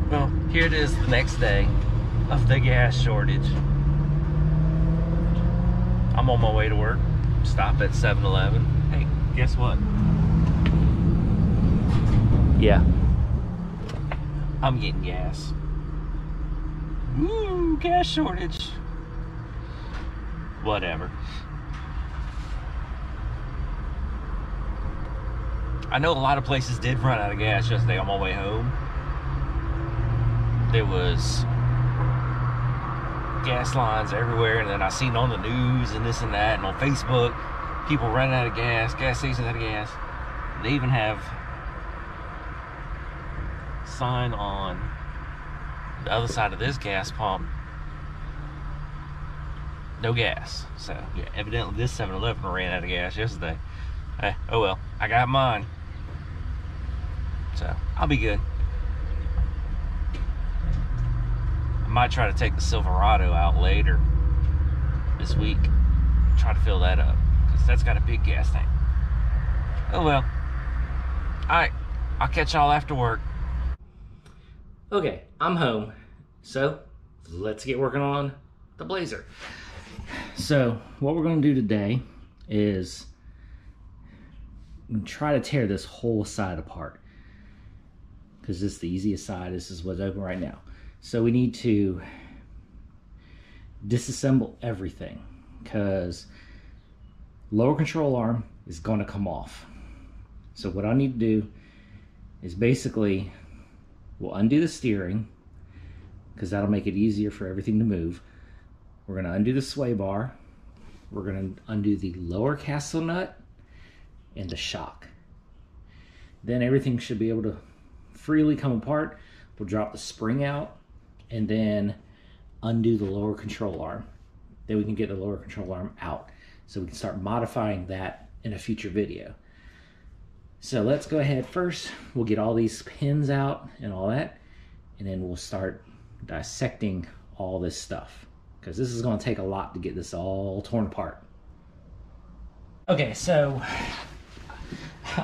Well, here it is the next day of the gas shortage. I'm on my way to work. Stop at 7-Eleven. Hey, guess what? Yeah. I'm getting gas. Ooh, gas shortage. Whatever. I know a lot of places did run out of gas yesterday on my way home. There was gas lines everywhere, and then I seen on the news and this and that, and on Facebook, people running out of gas, gas stations out of gas. They even have a sign on the other side of this gas pump, no gas. So yeah, evidently this 7-Eleven ran out of gas yesterday. Oh well, I got mine, so I'll be good. I might try to take the Silverado out later this week, try to fill that up, because that's got a big gas tank. Oh well. Alright, I'll catch y'all after work. Okay, I'm home, so let's get working on the Blazer. So what we're going to do today is try to tear this whole side apart, because this is the easiest side. This is what's open right now. So we need to disassemble everything, because lower control arm is going to come off. So what I need to do is basically, we'll undo the steering, because that'll make it easier for everything to move. We're going to undo the sway bar. We're going to undo the lower castle nut and the shock. Then everything should be able to freely come apart. We'll drop the spring out and then undo the lower control arm. Then we can get the lower control arm out, so we can start modifying that in a future video. So let's go ahead first. We'll get all these pins out and all that, and then we'll start dissecting all this stuff, because this is going to take a lot to get this all torn apart. Okay, so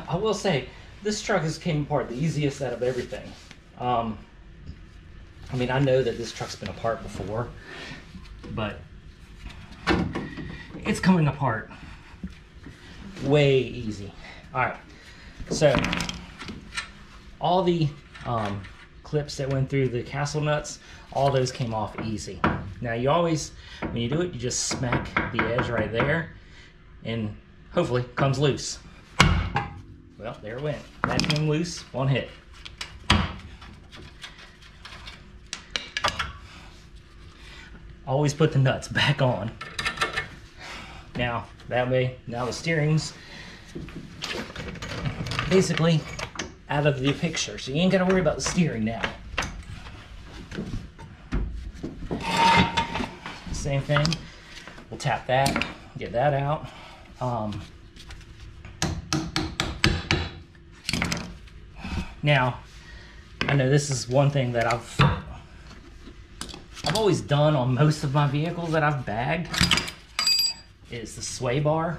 I will say this truck has came apart the easiest out of everything. I mean, I know that this truck's been apart before, but it's coming apart way easy. All right, so all the clips that went through the castle nuts, all those came off easy. Now you always, when you do it, you just smack the edge right there, and hopefully it comes loose. Well, there it went. That came loose, one hit. Always put the nuts back on. Now, that way, now the steering's basically out of the picture, so you ain't gotta worry about the steering now. Same thing, we'll tap that, get that out. Now, I know this is one thing that I've always done on most of my vehicles that I've bagged, is the sway bar.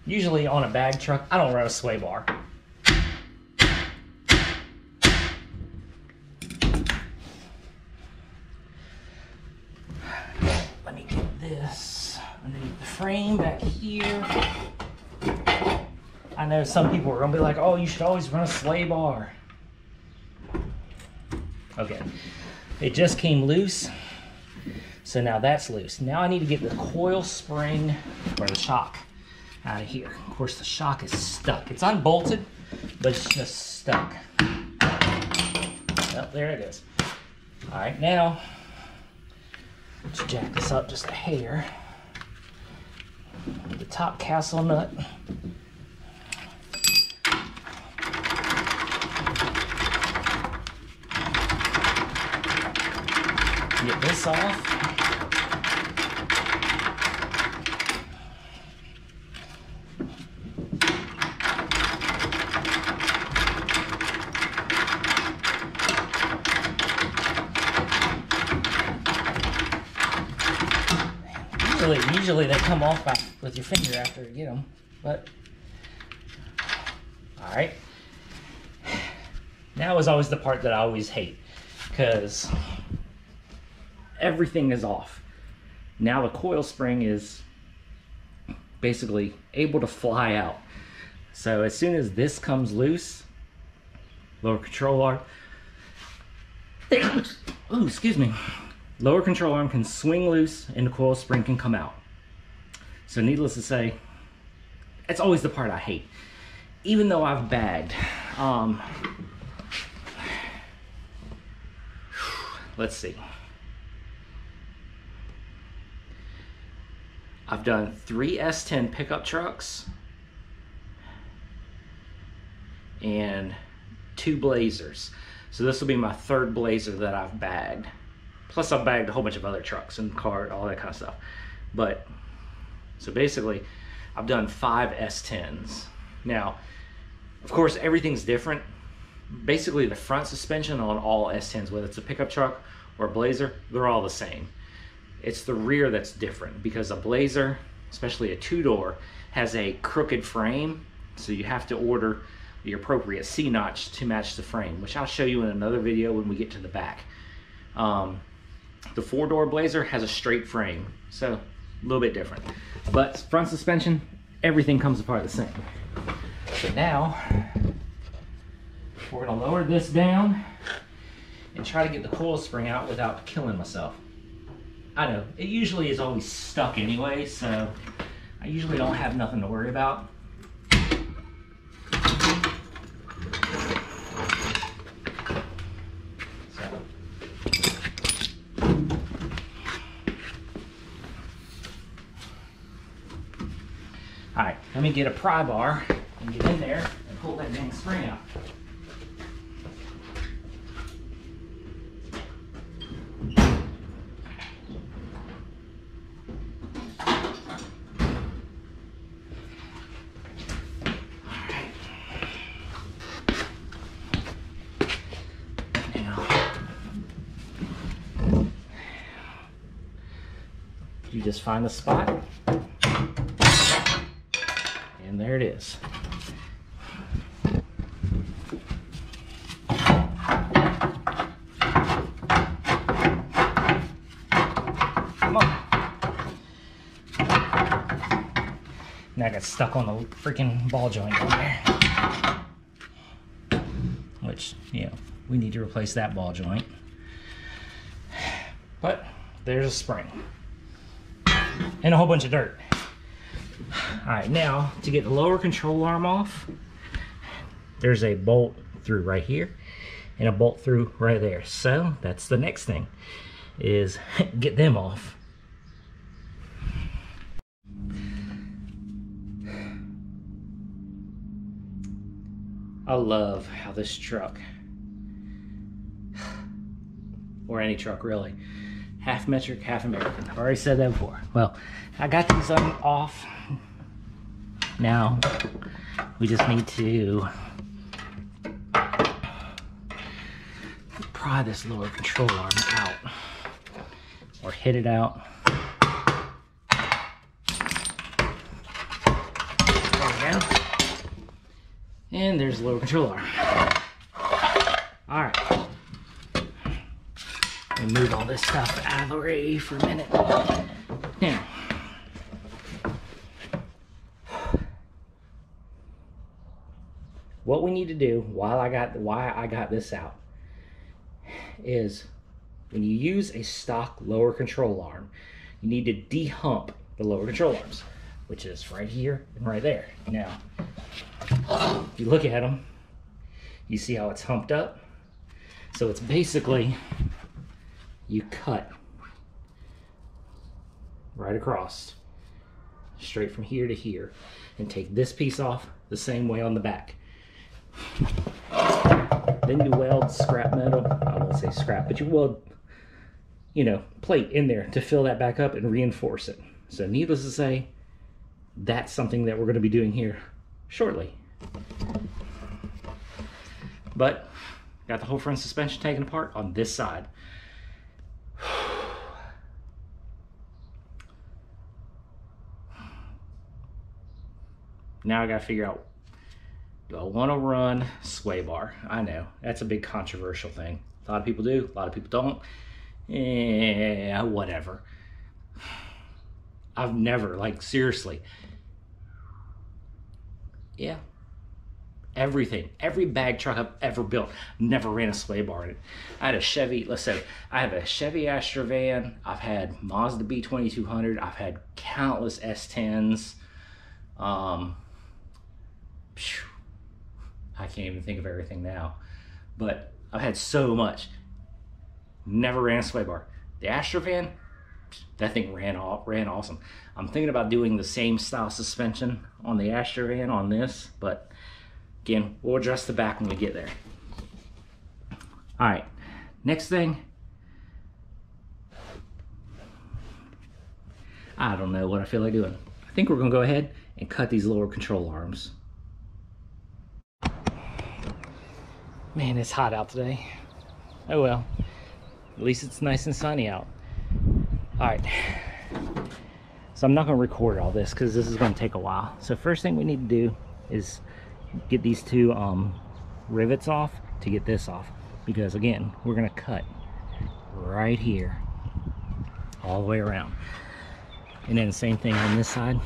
Usually on a bag truck, I don't run a sway bar. Let me get this underneath the frame back here. I know some people are gonna be like, oh, you should always run a sway bar. Okay, it just came loose, so now that's loose. Now I need to get the coil spring or the shock out of here. Of course, the shock is stuck. It's unbolted, but it's just stuck. Oh, there it is. All right, now let's jack this up just a hair. The top castle nut. Get this off. Usually they come off with your finger after you get them, but all right. Now is always the part that I always hate, because everything is off. Now the coil spring is basically able to fly out. So as soon as this comes loose, lower control arm, oh, excuse me, lower control arm can swing loose and the coil spring can come out. So needless to say, that's always the part I hate. Even though I've bagged, let's see. I've done 3 S10 pickup trucks and 2 Blazers. So this will be my 3rd Blazer that I've bagged. Plus I've bagged a whole bunch of other trucks and cars, all that kind of stuff. But, so basically, I've done 5 S10s. Now, of course, everything's different. Basically, the front suspension on all S10s, whether it's a pickup truck or a Blazer, they're all the same. It's the rear that's different, because a Blazer, especially a 2-door, has a crooked frame, so you have to order the appropriate C-notch to match the frame, which I'll show you in another video when we get to the back. The 4-door Blazer has a straight frame, so a little bit different. But front suspension, everything comes apart the same. So now, we're gonna lower this down and try to get the coil spring out without killing myself. I know, it usually is always stuck anyway, so I usually don't have nothing to worry about. Alright, let me get a pry bar and get in there and pull that dang spring out. You just find the spot, and there it is. Come on. Now I got stuck on the freaking ball joint on there, which, you know, we need to replace that ball joint. But there's a spring. And a whole bunch of dirt. Alright, now to get the lower control arm off, there's a bolt through right here and a bolt through right there. So that's the next thing, is get them off. I love how this truck, or any truck really, half metric, half American. I've already said that before. Well, I got these off. Now, we just need to pry this lower control arm out, or hit it out. There we go. And there's the lower control arm. All right. Let me move all this stuff out of the way for a minute. Now, what we need to do why I got this out is, when you use a stock lower control arm, you need to de-hump the lower control arms, which is right here and right there. Now, if you look at them, you see how it's humped up? So it's basically, you cut right across, straight from here to here, and take this piece off the same way on the back. Then you weld scrap metal, I won't say scrap, but you weld, you know, plate in there to fill that back up and reinforce it. So needless to say, that's something that we're going to be doing here shortly. But got the whole front suspension taken apart on this side. Now I got to figure out do I want to run sway bar? I know, that's a big controversial thing. A lot of people do, a lot of people don't. Yeah, whatever. I've never, like, seriously. Yeah. Everything, every bag truck I've ever built, never ran a sway bar in it. I had a Chevy, listen, I have a Chevy Astrovan, I've had Mazda B2200, I've had countless S10s. I can't even think of everything now, but I've had so much. Never ran a sway bar. The Astrovan, that thing ran awesome. I'm thinking about doing the same style suspension on the Astrovan on this, but again, we'll address the back when we get there. All right, next thing. I don't know what I feel like doing. I think we're gonna go ahead and cut these lower control arms. Man, it's hot out today. Oh well, at least it's nice and sunny out. All right, so I'm not gonna record all this because this is gonna take a while. So first thing we need to do is get these two rivets off to get this off, because again, we're gonna cut right here all the way around, and then the same thing on this side.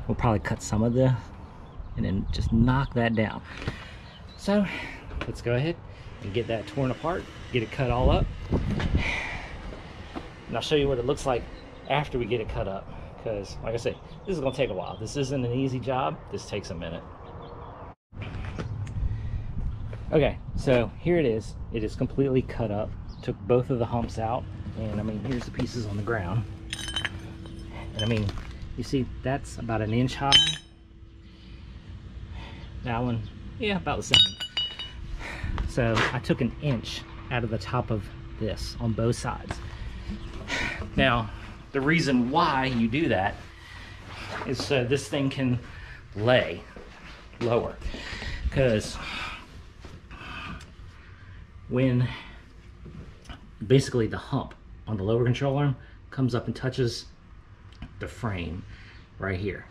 We'll probably cut some of the and then just knock that down. So let's go ahead and get that torn apart, get it cut all up, and I'll show you what it looks like after we get it cut up. Because, like I said, this is going to take a while. This isn't an easy job. This takes a minute. Okay, so here it is. It is completely cut up. Took both of the humps out. And, I mean, here's the pieces on the ground. And, I mean, you see, that's about an inch high. That one, yeah, about the same. So, I took an inch out of the top of this on both sides. Now, the reason why you do that is so this thing can lay lower, because when basically the hump on the lower control arm comes up and touches the frame right here,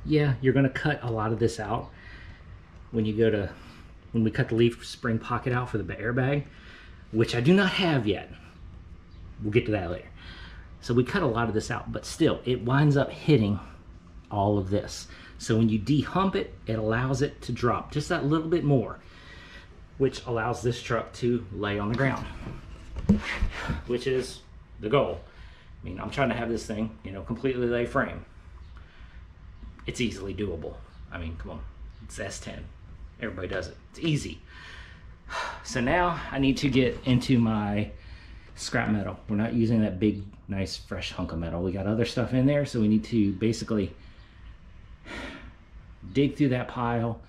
yeah, you're going to cut a lot of this out when we cut the leaf spring pocket out for the airbag, which I do not have yet. We'll get to that later. So we cut a lot of this out, but still, it winds up hitting all of this. So when you de-hump it, it allows it to drop just that little bit more, which allows this truck to lay on the ground, which is the goal. I mean, I'm trying to have this thing, you know, completely lay frame. It's easily doable. I mean, come on, it's S10. Everybody does it. It's easy. So now I need to get into my scrap metal. We're not using that big, nice, fresh hunk of metal. We got other stuff in there, so we need to basically dig through that pile,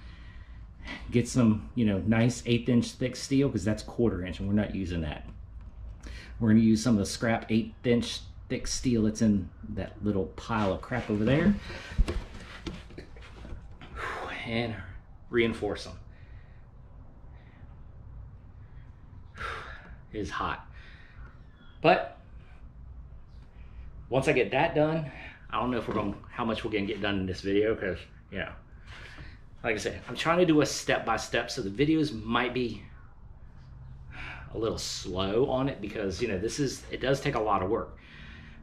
get some, you know, nice 1/8 inch thick steel, because that's 1/4 inch, and we're not using that. We're going to use some of the scrap 1/8 inch thick steel that's in that little pile of crap over there, and reinforce them. It is hot. But once I get that done, I don't know if how much we're gonna get done in this video, because, you know, like I said, I'm trying to do a step-by-step, so the videos might be a little slow on it, because, you know, it does take a lot of work,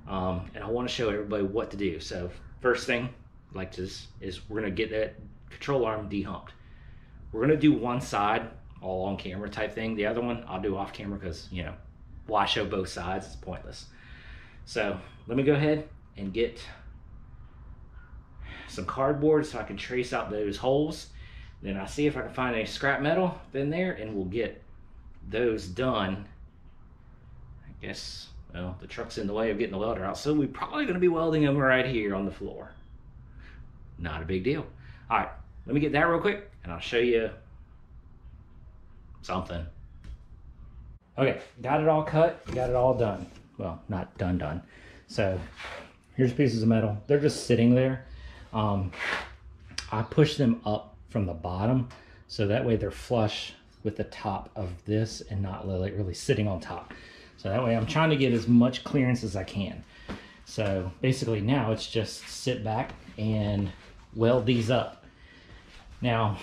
and I want to show everybody what to do. So first thing, like this, is we're gonna get that control arm de-humped. We're gonna do one side all on camera type thing. The other one I'll do off camera, because, you know, why show both sides? It's pointless. So let me go ahead and get some cardboard so I can trace out those holes. Then I'll see if I can find any scrap metal in there, and we'll get those done. I guess, well, the truck's in the way of getting the welder out, so we're probably going to be welding them right here on the floor. Not a big deal. All right, let me get that real quick, and I'll show you something. Okay, got it all cut, got it all done. Well, not done. So here's pieces of metal. They're just sitting there. I push them up from the bottom, so that way they're flush with the top of this and not really sitting on top. So that way I'm trying to get as much clearance as I can. So basically now it's just sit back and weld these up. Now,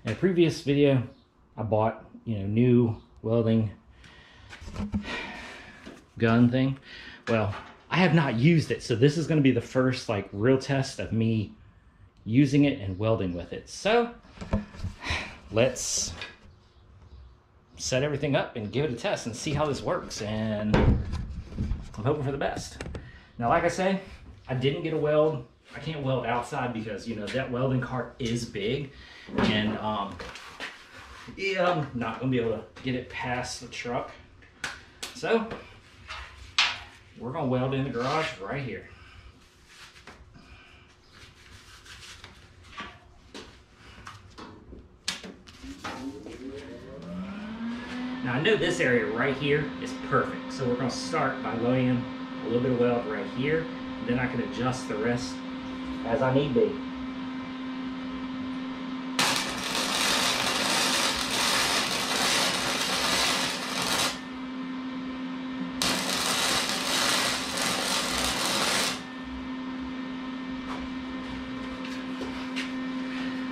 in a previous video, I bought, new welding gun thing. Well, I have not used it, so this is going to be the first like real test of me using it and welding with it. So let's set everything up and give it a test and see how this works, and I'm hoping for the best. Now, like I say, I didn't get a weld. I can't weld outside because that welding cart is big, and yeah, I'm not gonna be able to get it past the truck. So we're gonna weld in the garage right here. Now I know this area right here is perfect, so we're gonna start by going in a little bit of weld right here, and then I can adjust the rest as I need be.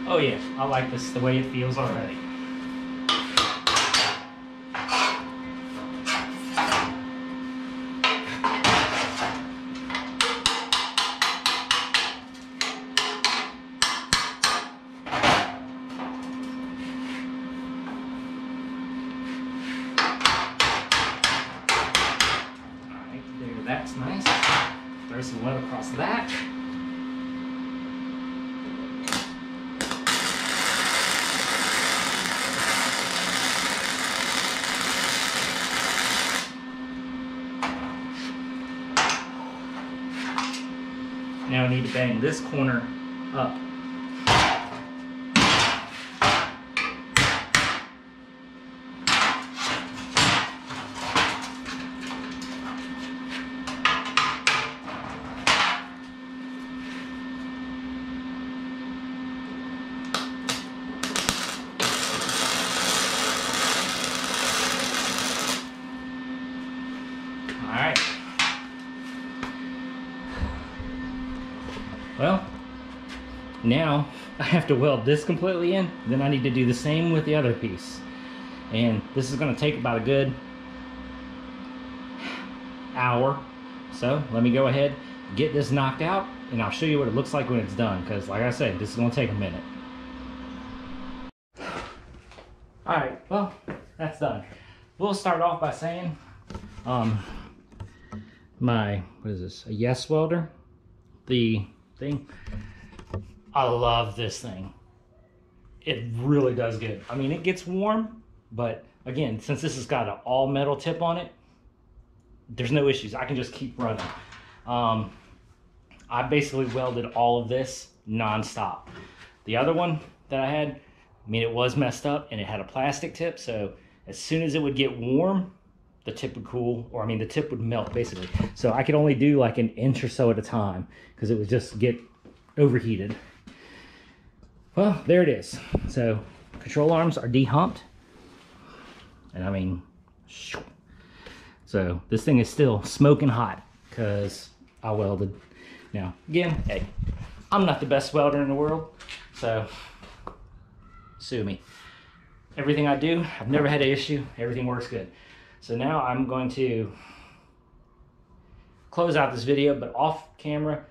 Oh yeah, I like this, the way it feels already. Alright, there, that's nice. Throw some weld across that. Now I need to bang this corner up. All right. Well, now I have to weld this completely in, then I need to do the same with the other piece. And this is going to take about a good hour. So let me go ahead, get this knocked out, and I'll show you what it looks like when it's done, because like I said, this is going to take a minute. Alright, well, that's done. We'll start off by saying, what is this, a Yes welder, the thing. I love this thing. It really does good. I mean, it gets warm, but again, since this has got an all metal tip on it, there's no issues. I can just keep running. I basically welded all of this non-stop. The other one that I had, I mean, it was messed up and it had a plastic tip, so as soon as it would get warm, the tip would cool, or I mean the tip would melt basically. So I could only do like an inch or so at a time because it would just get overheated. Well, there it is. So control arms are DeHumped, and I mean, so this thing is still smoking hot because I welded. Now again, hey, I'm not the best welder in the world, so sue me. Everything I do, I've never had an issue. Everything works good. So now I'm going to close out this video, but off camera,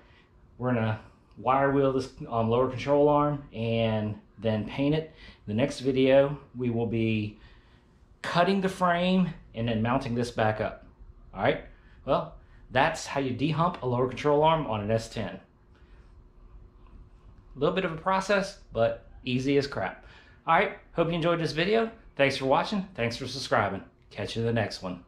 we're gonna wire wheel this lower control arm and then paint it. In the next video, we will be cutting the frame and then mounting this back up. All right, well, that's how you DeHump a lower control arm on an S10. A little bit of a process, but easy as crap. All right, hope you enjoyed this video. Thanks for watching. Thanks for subscribing. Catch you in the next one.